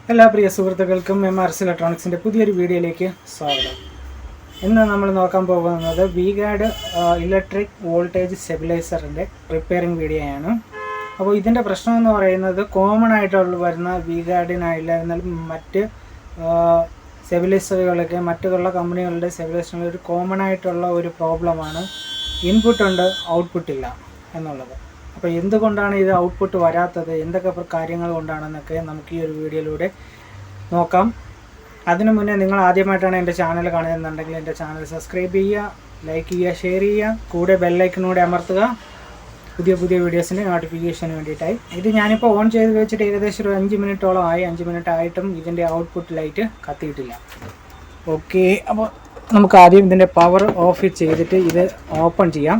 എല്ലാ പ്രിയ സുഹൃത്തുക്കൾക്കും MRS ഇലക്ട്രോണിക്സിൻ്റെ പുതിയൊരു വീഡിയോയിലേക്ക് സ്വാഗതം. ഇന്ന് നമ്മൾ നോക്കാൻ പോകുന്നത് VGAD ഇലക്ട്രിക് വോൾട്ടേജ് സ്റ്റെബിലൈസറിൻ്റെ റിപ്പയറിംഗ് വീഡിയോയാണ്. അപ്പോൾ ഇതിൻ്റെ പ്രശ്നം എന്ന് പറയുന്നത് കോമൺ ആയിട്ടുള്ള വരുന്ന VGADനായില്ല, എന്നാൽ മറ്റ് സ്റ്റെബിലൈസറുകളൊക്കെ മറ്റുള്ള കമ്പനികളുടെ സ്റ്റെബിലൈസറുകൾ ഒരു കോമൺ ആയിട്ടുള്ള ഒരു പ്രോബ്ലമാണ് ഇൻപുട്ട് ഉണ്ട് ഔട്ട്പുട്ട് ഇല്ല എന്നുള്ളത്. അപ്പോൾ എന്തുകൊണ്ടാണ് ഇത് ഔട്ട്പുട്ട് വരാത്തത്, എന്തൊക്കെ കാര്യങ്ങൾ കൊണ്ടാണെന്നൊക്കെ നമുക്ക് ഈ ഒരു വീഡിയോയിലൂടെ നോക്കാം. അതിനു മുന്നേ നിങ്ങൾ ആദ്യമായിട്ടാണ് എൻ്റെ ചാനൽ കാണുന്നുണ്ടെങ്കിൽ എൻ്റെ ചാനൽ സബ്സ്ക്രൈബ് ചെയ്യുക, ലൈക്ക് ചെയ്യുക, ഷെയർ ചെയ്യുക, കൂടെ ബെല്ലൈക്കനൂടെ അമർത്തുക പുതിയ വീഡിയോസിൻ്റെ നോട്ടിഫിക്കേഷന് വേണ്ടിയിട്ടായി. ഇത് ഞാനിപ്പോൾ ഓൺ ചെയ്ത് വെച്ചിട്ട് ഏകദേശം ഒരു 5 മിനിറ്റോളം ആയി. 5 മിനിറ്റ് ആയിട്ടും ഇതിൻ്റെ ഔട്ട്പുട്ട് ലൈറ്റ് കത്തിയിട്ടില്ല. ഓക്കെ, അപ്പോൾ നമുക്ക് ആദ്യം ഇതിൻ്റെ പവർ ഓഫ് ചെയ്തിട്ട് ഇത് ഓപ്പൺ ചെയ്യാം.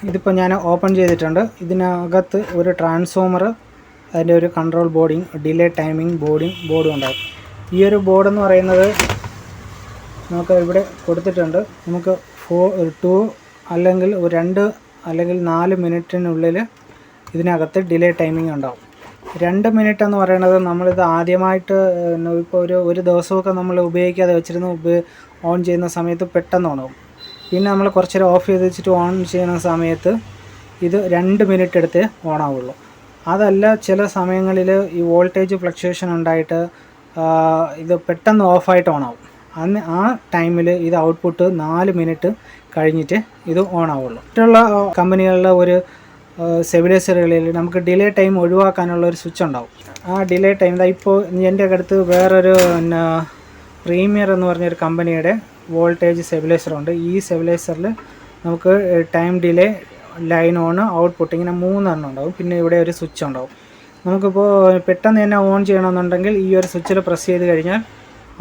ഇതിപ്പോൾ ഞാൻ ഓപ്പൺ ചെയ്തിട്ടുണ്ട്. ഇതിനകത്ത് ഒരു ട്രാൻസ്ഫോമർ, അതിൻ്റെ ഒരു കൺട്രോൾ ബോർഡിങ്, ഡിലേ ടൈമിംഗ് ബോർഡും ഉണ്ടാകും. ഈ ഒരു ബോർഡെന്ന് പറയുന്നത് നമുക്ക് ഇവിടെ കൊടുത്തിട്ടുണ്ട്. നമുക്ക് 2 അല്ലെങ്കിൽ 2 അല്ലെങ്കിൽ 4 മിനിറ്റിനുള്ളിൽ ഇതിനകത്ത് ഡിലേ ടൈമിംഗ് ഉണ്ടാവും. 2 മിനിറ്റ് എന്ന് പറയുന്നത് നമ്മളിത് ആദ്യമായിട്ട് ഇപ്പോൾ ഒരു ദിവസമൊക്കെ നമ്മൾ ഉപയോഗിക്കാതെ വെച്ചിരുന്നു ഓൺ ചെയ്യുന്ന സമയത്ത് പെട്ടെന്ന് ഓണാവും. പിന്നെ നമ്മൾ കുറച്ച് നേരം ഓഫ് ചെയ്ത് വെച്ചിട്ട് ഓൺ ചെയ്യുന്ന സമയത്ത് ഇത് 2 മിനിറ്റ് എടുത്ത് ഓണാവുള്ളൂ. അതല്ല, ചില സമയങ്ങളിൽ ഈ വോൾട്ടേജ് ഫ്ലക്ച്വേഷൻ ഉണ്ടായിട്ട് ഇത് പെട്ടെന്ന് ഓഫായിട്ട് ഓണാവും. ആ ടൈമിൽ ഇത് ഔട്ട്പുട്ട് 4 മിനിറ്റ് കഴിഞ്ഞിട്ട് ഇത് ഓണാവുള്ളൂ. മറ്റുള്ള കമ്പനികളിലെ ഒരു സ്റ്റെബിലൈസറുകളിൽ നമുക്ക് ഡിലേ ടൈം ഒഴിവാക്കാനുള്ള ഒരു സ്വിച്ച് ഉണ്ടാവും. ആ ഡിലേ ടൈം ഇപ്പോൾ എൻ്റെ അടുത്ത് വേറൊരു പ്രീമിയർ എന്ന് പറഞ്ഞൊരു കമ്പനിയുടെ വോൾട്ടേജ് സ്റ്റെബിലൈസറുണ്ട്. ഈ സ്റ്റെബിലൈസറിൽ നമുക്ക് time delay, line on, output, ഇങ്ങനെ 3 എണ്ണം ഉണ്ടാവും. പിന്നെ ഇവിടെ ഒരു സ്വിച്ച് ഉണ്ടാവും. നമുക്കിപ്പോൾ പെട്ടെന്ന് തന്നെ ഓൺ ചെയ്യണമെന്നുണ്ടെങ്കിൽ ഈ ഒരു സ്വിച്ചിൽ പ്രസ് ചെയ്ത് കഴിഞ്ഞാൽ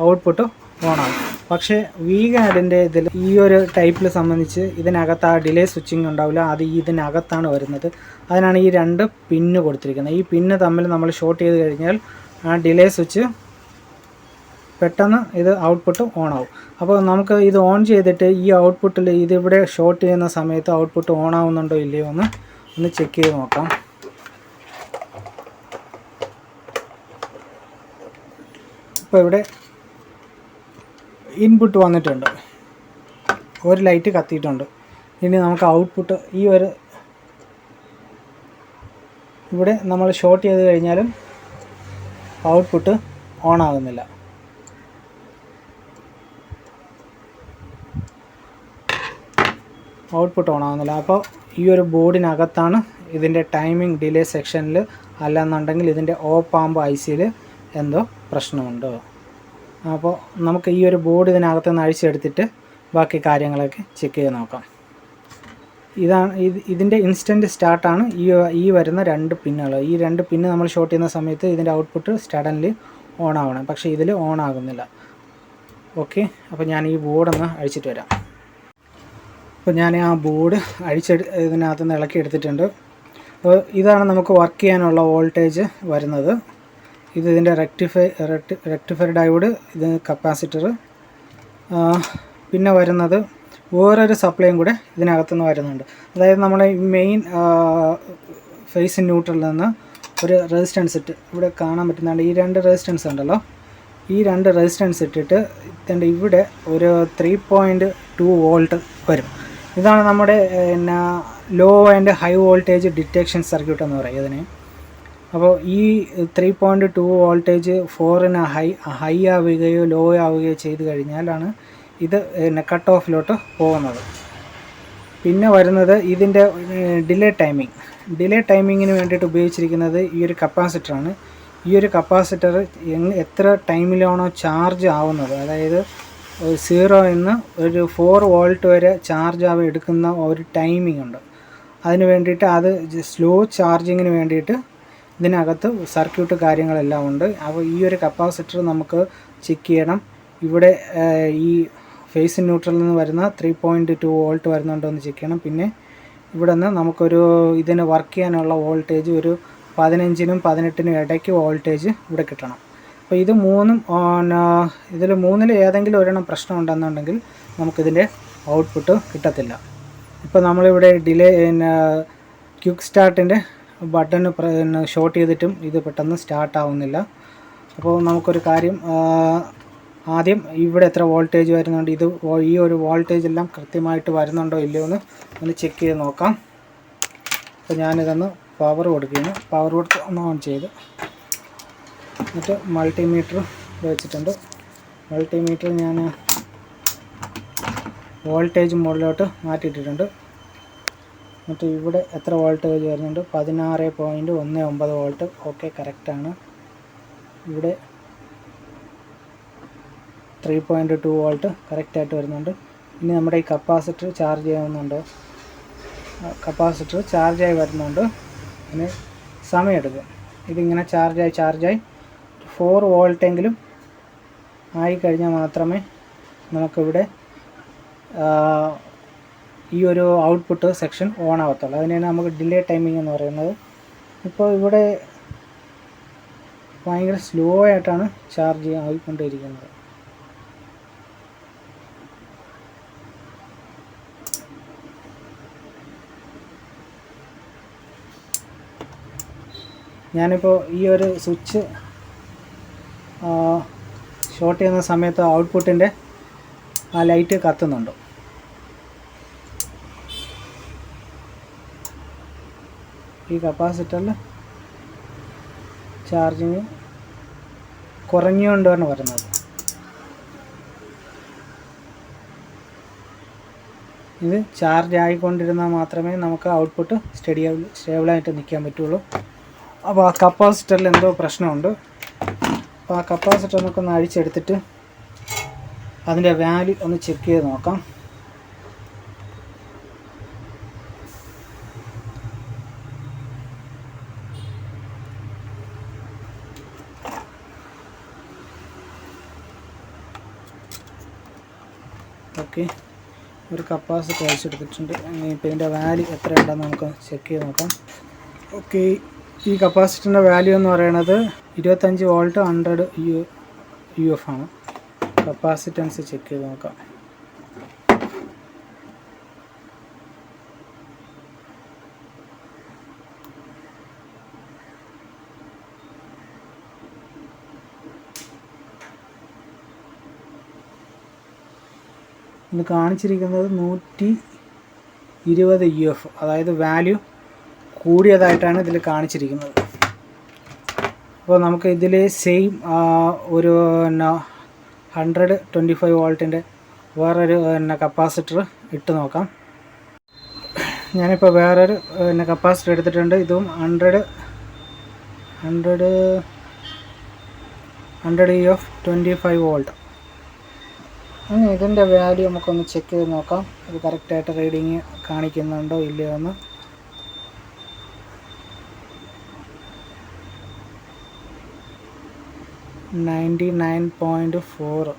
ഔട്ട്പുട്ട് ഓണാകും. പക്ഷേ VGADൻ്റെ ഇതിൽ ഈ ഒരു ടൈപ്പിൽ സംബന്ധിച്ച് ഇതിനകത്ത് ആ ഡിലേ സ്വിച്ചിങ് ഉണ്ടാവില്ല. അത് ഇതിനകത്താണ് വരുന്നത്. അതിനാണ് ഈ 2 പിന്ന് കൊടുത്തിരിക്കുന്നത്. ഈ പിന്ന് തമ്മിൽ നമ്മൾ ഷോർട്ട് ചെയ്ത് കഴിഞ്ഞാൽ ആ ഡിലേ സ്വിച്ച് പെട്ടെന്ന് ഇത് ഔട്ട്പുട്ട് ഓണാവും. അപ്പോൾ നമുക്ക് ഇത് ഓൺ ചെയ്തിട്ട് ഈ ഔട്ട്പുട്ടിൽ ഇതിവിടെ ഷോർട്ട് ചെയ്യുന്ന സമയത്ത് ഔട്ട്പുട്ട് ഓണാവുന്നുണ്ടോ ഇല്ലയോ ഒന്ന് ചെക്ക് ചെയ്ത് നോക്കാം. ഇപ്പോൾ ഇവിടെ ഇൻപുട്ട് വന്നിട്ടുണ്ട്, ഒരു ലൈറ്റ് കത്തിയിട്ടുണ്ട്. ഇനി നമുക്ക് ഔട്ട്പുട്ട് ഇവിടെ നമ്മൾ ഷോർട്ട് ചെയ്ത് കഴിഞ്ഞാലും ഔട്ട്പുട്ട് ഓണാകുന്നില്ല. അപ്പോൾ ഈ ഒരു ബോർഡിനകത്താണ് ഇതിൻ്റെ ടൈമിംഗ് ഡിലേ സെക്ഷനിൽ, അല്ലെന്നുണ്ടെങ്കിൽ ഇതിൻ്റെ ഓപ്പ് ICയിൽ എന്തോ പ്രശ്നമുണ്ട്. അപ്പോൾ നമുക്ക് ഈ ഒരു ബോർഡ് ഇതിനകത്ത് നിന്ന് അഴിച്ചെടുത്തിട്ട് ബാക്കി കാര്യങ്ങളൊക്കെ ചെക്ക് ചെയ്ത് നോക്കാം. ഇതിൻ്റെ ഇൻസ്റ്റൻറ്റ് സ്റ്റാർട്ടാണ് ഈ വരുന്ന 2 പിന്നുകൾ. ഈ 2 പിന്ന് നമ്മൾ ഷോർട്ട് ചെയ്യുന്ന സമയത്ത് ഇതിൻ്റെ ഔട്ട്പുട്ട് സഡൻലി ഓൺ ആവണം. പക്ഷേ ഇതിൽ ഓൺ ആകുന്നില്ല. ഓക്കെ, അപ്പോൾ ഞാൻ ഈ ബോർഡൊന്ന് അഴിച്ചിട്ട് വരാം. അപ്പോൾ ഞാൻ ആ ബോർഡ് ഇതിനകത്ത് നിന്ന് ഇളക്കി എടുത്തിട്ടുണ്ട്. അപ്പോൾ ഇതാണ് നമുക്ക് വർക്ക് ചെയ്യാനുള്ള വോൾട്ടേജ് വരുന്നത്. ഇതിൻ്റെ റെക്ടിഫയർ ഡയോഡ്, ഇത് കപ്പാസിറ്റർ, പിന്നെ വരുന്നത് വേറൊരു സപ്ലൈയും കൂടെ ഇതിനകത്തുനിന്ന് വരുന്നുണ്ട്. അതായത് നമ്മുടെ മെയിൻ ഫേസ് ന്യൂട്രലിൽ നിന്ന് ഒരു റെസിസ്റ്റൻസ് ഇട്ട് ഇവിടെ കാണാൻ പറ്റുന്നുണ്ട്. ഈ 2 റെസിസ്റ്റൻസ് ഉണ്ടല്ലോ, ഈ 2 റെസിസ്റ്റൻസ് ഇട്ടിട്ട് ഇവിടെ ഒരു 3.2 വോൾട്ട് വരും. ഇതാണ് നമ്മുടെ law and high voltage detection circuit എന്ന് പറയും ഇതിന്. അപ്പോൾ ഈ 3.2 വോൾട്ടേജ് 4ന് ഹൈ ആവുകയോ ലോ ആവുകയോ ചെയ്ത് കഴിഞ്ഞാലാണ് ഇത് കട്ട് ഓഫിലോട്ട് പോകുന്നത്. പിന്നെ വരുന്നത് ഇതിൻ്റെ ഡിലേ ടൈമിങ്ങിന് വേണ്ടിയിട്ട് ഉപയോഗിച്ചിരിക്കുന്നത് ഈ ഒരു കപ്പാസിറ്ററാണ്. ഈ ഒരു കപ്പാസിറ്റർ എത്ര ടൈമിലാണോ ചാർജ് ആവുന്നത്, അതായത് 0 നിന്ന് ഒരു 4 വോൾട്ട് വരെ ചാർജ് എടുക്കുന്ന ഒരു ടൈമിംഗ് ഉണ്ട്. അതിന് വേണ്ടിയിട്ട് അത് സ്ലോ ചാർജിങ്ങിന് വേണ്ടിയിട്ട് ഇതിനകത്ത് സർക്യൂട്ട് കാര്യങ്ങളെല്ലാം ഉണ്ട്. അപ്പോൾ ഈ ഒരു കപ്പാസിറ്റർ നമുക്ക് ചെക്ക് ചെയ്യണം. ഇവിടെ ഈ ഫേസ് ന്യൂട്രലിൽ നിന്ന് വരുന്ന 3.2 വോൾട്ട് വരുന്നുണ്ടോ എന്ന് ചെക്ക് ചെയ്യണം. പിന്നെ ഇവിടെ നിന്ന് നമുക്കൊരു ഇതിന് വർക്ക് ചെയ്യാനുള്ള വോൾട്ടേജ് ഒരു 15നും 18നും ഇടയ്ക്ക് വോൾട്ടേജ് ഇവിടെ കിട്ടണം. അപ്പോൾ ഇത് മൂന്നും ഇതിൽ മൂന്നിൽ ഏതെങ്കിലും ഒരെണ്ണം പ്രശ്നം ഉണ്ടെന്നുണ്ടെങ്കിൽ നമുക്കിതിൻ്റെ ഔട്ട്പുട്ട് കിട്ടത്തില്ല. ഇപ്പോൾ നമ്മളിവിടെ ഡിലേ ക്വിക്ക് സ്റ്റാർട്ടിൻ്റെ ബട്ടൺ ഷോർട്ട് ചെയ്തിട്ടും ഇത് പെട്ടെന്ന് സ്റ്റാർട്ട് ആവുന്നില്ല. അപ്പോൾ നമുക്കൊരു കാര്യം, ആദ്യം ഇവിടെ എത്ര വോൾട്ടേജ് വരുന്നുണ്ട്, ഈ ഒരു വോൾട്ടേജ് എല്ലാം കൃത്യമായിട്ട് വരുന്നുണ്ടോ ഇല്ലയോ എന്ന് ഒന്ന് ചെക്ക് ചെയ്ത് നോക്കാം. അപ്പോൾ ഞാനിതൊന്ന് പവർ കൊടുക്കുകയാണ്. പവർ കൊടുത്ത് ഒന്ന് ഓൺ ചെയ്ത് എന്നിട്ട് മൾട്ടിമീറ്റർ വെച്ചിട്ടുണ്ട്. മൾട്ടിമീറ്റർ ഞാൻ വോൾട്ടേജ് മുകളിലോട്ട് മാറ്റിയിട്ടിട്ടുണ്ട്. എന്നിട്ട് ഇവിടെ എത്ര വോൾട്ടേജ് വരുന്നുണ്ട്, 16.19 വോൾട്ട്. ഓക്കെ, കറക്റ്റാണ്. ഇവിടെ 3.2 വോൾട്ട് കറക്റ്റായിട്ട് വരുന്നുണ്ട്. ഇനി നമ്മുടെ ഈ കപ്പാസിറ്റർ ചാർജ് ചെയ്യാവുന്നുണ്ടോ, കപ്പാസിറ്റർ ചാർജായി വരുന്നുണ്ട്. അതിന് സമയമെടുക്കും. ഇതിങ്ങനെ ചാർജായി 4 വോൾട്ടെങ്കിലും ആയിക്കഴിഞ്ഞാൽ മാത്രമേ നമുക്കിവിടെ ഈ ഒരു ഔട്ട്പുട്ട് സെക്ഷൻ ഓൺ ആവത്തുള്ളൂ. അതിനാണ് നമുക്ക് ഡിലേ ടൈമിംഗ് എന്ന് പറയുന്നത്. ഇപ്പോൾ ഇവിടെ ഭയങ്കര സ്ലോ ആയിട്ടാണ് ചാർജ് ആയിക്കൊണ്ടിരിക്കുന്നത്. ഞാനിപ്പോൾ ഈ ഒരു സ്വിച്ച് ഷോർട്ട് ചെയ്യുന്ന സമയത്ത് ഔട്ട്പുട്ടിൻ്റെ ആ ലൈറ്റ് കത്തുന്നുണ്ട്. ഈ കപ്പാസിറ്ററിൽ ചാർജിങ് കുറഞ്ഞുകൊണ്ടാണ് വരുന്നത്. ഇത് ചാർജ് ആയിക്കൊണ്ടിരുന്നാൽ മാത്രമേ നമുക്ക് ഔട്ട്പുട്ട് സ്റ്റേബിളായിട്ട് നിൽക്കാൻ പറ്റുള്ളൂ. അപ്പോൾ ആ കപ്പാസിറ്ററിൽ എന്തോ പ്രശ്നമുണ്ട്. അപ്പോൾ ആ കപ്പാസിറ്റർ നമുക്കൊന്ന് അഴിച്ചെടുത്തിട്ട് അതിൻ്റെ വാല്യൂ ഒന്ന് ചെക്ക് ചെയ്ത് നോക്കാം. ഓക്കെ, ഒരു കപ്പാസിറ്റർ അഴിച്ചെടുത്തിട്ടുണ്ട്. ഇപ്പോൾ ഇതിൻ്റെ വാല്യൂ എത്ര ഉണ്ടെന്ന് നമുക്ക് ചെക്ക് ചെയ്ത് നോക്കാം. ഓക്കെ, ഈ കപ്പാസിറ്ററിൻ്റെ വാല്യൂ എന്ന് പറയുന്നത് 25 വോൾട്ട് 100 UF ആണ്. കപ്പാസിറ്റൻസ് ചെക്ക് ചെയ്ത് നോക്കാം. ഇത് കാണിച്ചിരിക്കുന്നത് 120 UF, അതായത് വാല്യൂ കൂടിയതായിട്ടാണ് ഇതിൽ കാണിച്ചിരിക്കുന്നത്. അപ്പോൾ നമുക്ക് ഇതിൽ സെയിം ഒരു 125 വോൾട്ടിൻ്റെ വേറൊരു കപ്പാസിറ്റർ ഇട്ട് നോക്കാം. ഞാനിപ്പോൾ വേറൊരു കപ്പാസിറ്റർ എടുത്തിട്ടുണ്ട്. ഇതും 100 UF 25 വോൾട്ട്. അങ്ങനെ ഇതിൻ്റെ വാല്യൂ നമുക്കൊന്ന് ചെക്ക് ചെയ്ത് നോക്കാം. ഇത് കറക്റ്റായിട്ട് റീഡിങ് കാണിക്കുന്നുണ്ടോ ഇല്ലയോ എന്ന്. $99.4.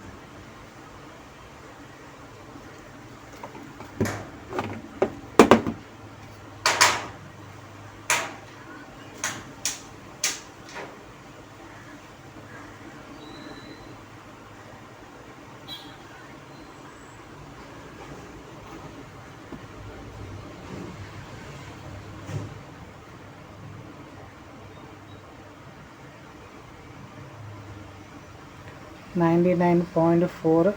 $99.4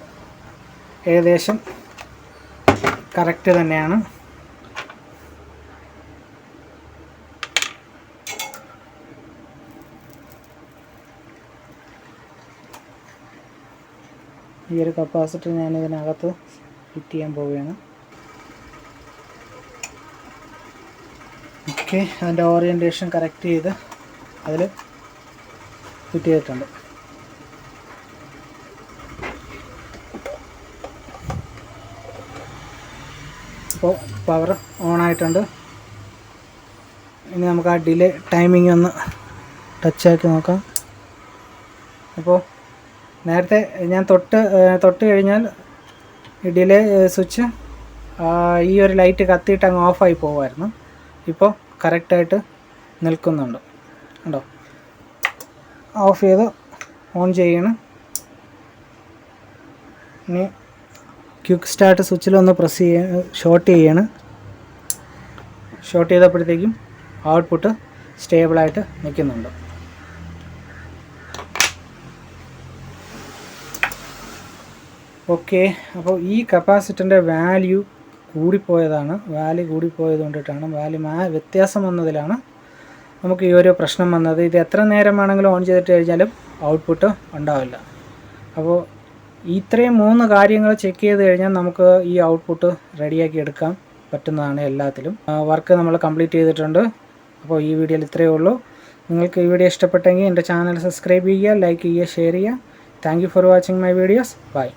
ഏകദേശം കറക്റ്റ് തന്നെയാണ്. ഈ ഒരു കപ്പാസിറ്റർ ഞാൻ ഇതിനകത്ത് ഫിറ്റ് ചെയ്യാൻ പോവുകയാണ്. ഓക്കെ, അതിൻ്റെ ഓറിയൻറ്റേഷൻ കറക്റ്റ് ചെയ്ത് അതിൽ ഫിറ്റ് ചെയ്തിട്ടുണ്ട്. അപ്പോൾ പവർ ഓൺ ആയിട്ടുണ്ട്. ഇനി നമുക്ക് ആ ഡിലേ ടൈമിംഗ് ഒന്ന് ടച്ചാക്കി നോക്കാം. അപ്പോൾ നേരത്തെ ഞാൻ തൊട്ട് കഴിഞ്ഞാൽ ഈ ഡിലേ സ്വിച്ച് ഈ ഒരു ലൈറ്റ് കത്തിയിട്ട് അങ്ങ് ഓഫായി പോകുമായിരുന്നു. ഇപ്പോൾ കറക്റ്റായിട്ട് നിൽക്കുന്നുണ്ട്. കണ്ടോ, ഓഫ് ചെയ്ത് ഓൺ ചെയ്യണം. ഇനി ക്വിക്ക് സ്റ്റാർട്ട് സ്വിച്ചിലൊന്ന് പ്രസ് ഷോർട്ട് ചെയ്യാണ്. ഷോർട്ട് ചെയ്തപ്പോഴത്തേക്കും ഔട്ട്പുട്ട് സ്റ്റേബിളായിട്ട് നിൽക്കുന്നുണ്ട്. ഓക്കെ, അപ്പോൾ ഈ കപ്പാസിറ്ററിൻ്റെ വാല്യൂ കൂടിപ്പോയതാണ്. വാല്യൂ കൂടിപ്പോയത് കൊണ്ടിട്ടാണ്, വാല്യൂ വ്യത്യാസം വന്നതിലാണ് നമുക്ക് ഈ ഒരു പ്രശ്നം വന്നത്. ഇത് എത്ര നേരം വേണമെങ്കിലും ഓൺ ചെയ്തിട്ട് കഴിഞ്ഞാലും ഔട്ട്പുട്ട് ഉണ്ടാവില്ല. അപ്പോൾ ഇത്രയും 3 കാര്യങ്ങൾ ചെക്ക് ചെയ്ത് കഴിഞ്ഞാൽ നമുക്ക് ഈ ഔട്ട്പുട്ട് റെഡിയാക്കി എടുക്കാൻ പറ്റുന്നതാണ് എല്ലാത്തിലും. വർക്ക് നമ്മൾ കംപ്ലീറ്റ് ചെയ്തിട്ടുണ്ട്. അപ്പോൾ ഈ വീഡിയോയിൽ ഇത്രയേ ഉള്ളൂ. നിങ്ങൾക്ക് ഈ വീഡിയോ ഇഷ്ടപ്പെട്ടെങ്കിൽ എൻ്റെ ചാനൽ സബ്സ്ക്രൈബ് ചെയ്യുക, ലൈക്ക് ചെയ്യുക, ഷെയർ ചെയ്യുക. Thank you for watching my videos. By.